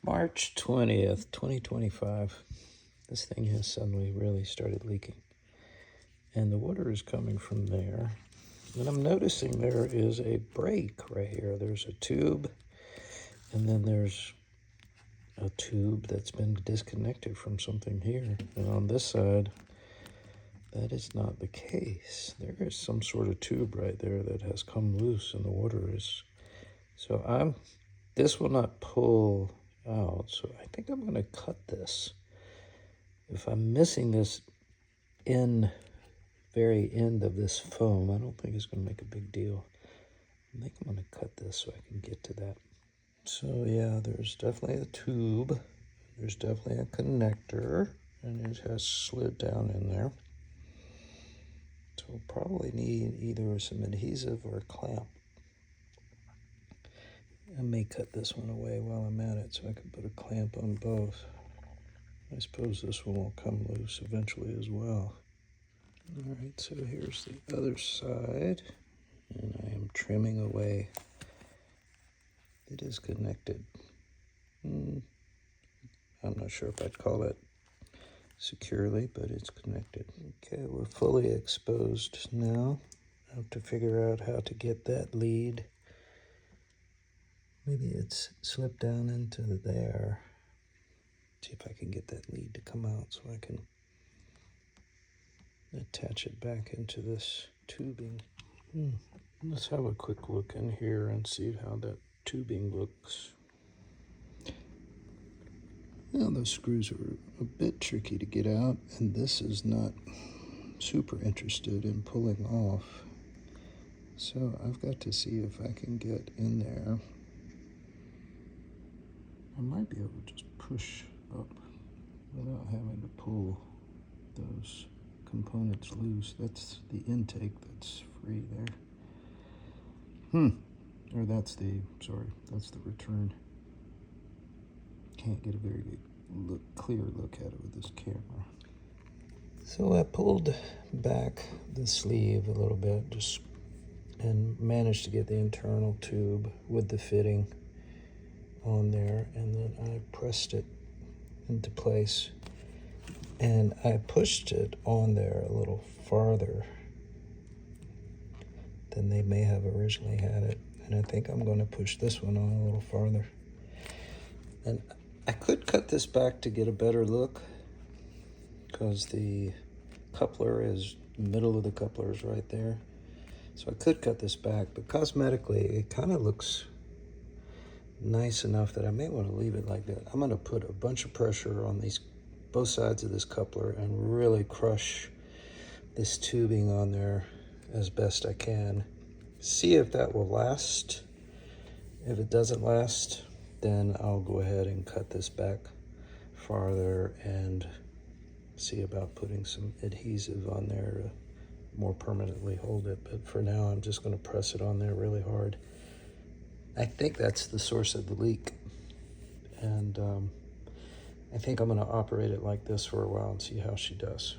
March 20th, 2025. This thing has suddenly really started leaking. And the water is coming from there. And I'm noticing there is a break right here. There's a tube, and then there's a tube that's been disconnected from something here. And on this side, that is not the case. There is some sort of tube right there that has come loose, and the water is... So this will not pull out, so I think I'm going to cut this. If I'm missing this very end of this foam, I don't think it's going to make a big deal. I think I'm going to cut this so I can get to that. So yeah, there's definitely a tube. There's definitely a connector, and it has slid down in there. So we'll probably need either some adhesive or a clamp. I may cut this one away while I'm at it so I can put a clamp on both. I suppose this one will come loose eventually as well. All right, so here's the other side, and I am trimming away. It is connected. I'm not sure if I'd call it securely, but it's connected. Okay, we're fully exposed now. I have to figure out how to get that lead. Maybe it's slipped down into there. See if I can get that lead to come out so I can attach it back into this tubing. Let's have a quick look in here and see how that tubing looks. Now those screws are a bit tricky to get out, and this is not super interested in pulling off. So I've got to see if I can get in there. I might be able to just push up without having to pull those components loose. That's the intake that's free there. Or that's the return. Can't get a very good clear look at it with this camera. So I pulled back the sleeve a little bit and managed to get the internal tube with the fitting on there, and then I pressed it into place, and I pushed it on there a little farther than they may have originally had it, and I think I'm going to push this one on a little farther. And I could cut this back to get a better look, because the coupler middle of the coupler is right there, so I could cut this back, but cosmetically it kind of looks nice enough that I may want to leave it like that. I'm going to put a bunch of pressure on both sides of this coupler and really crush this tubing on there as best I can. See if that will last. If it doesn't last, then I'll go ahead and cut this back farther and see about putting some adhesive on there to more permanently hold it. But for now, I'm just going to press it on there really hard. I think that's the source of the leak, and I think I'm going to operate it like this for a while and see how she does.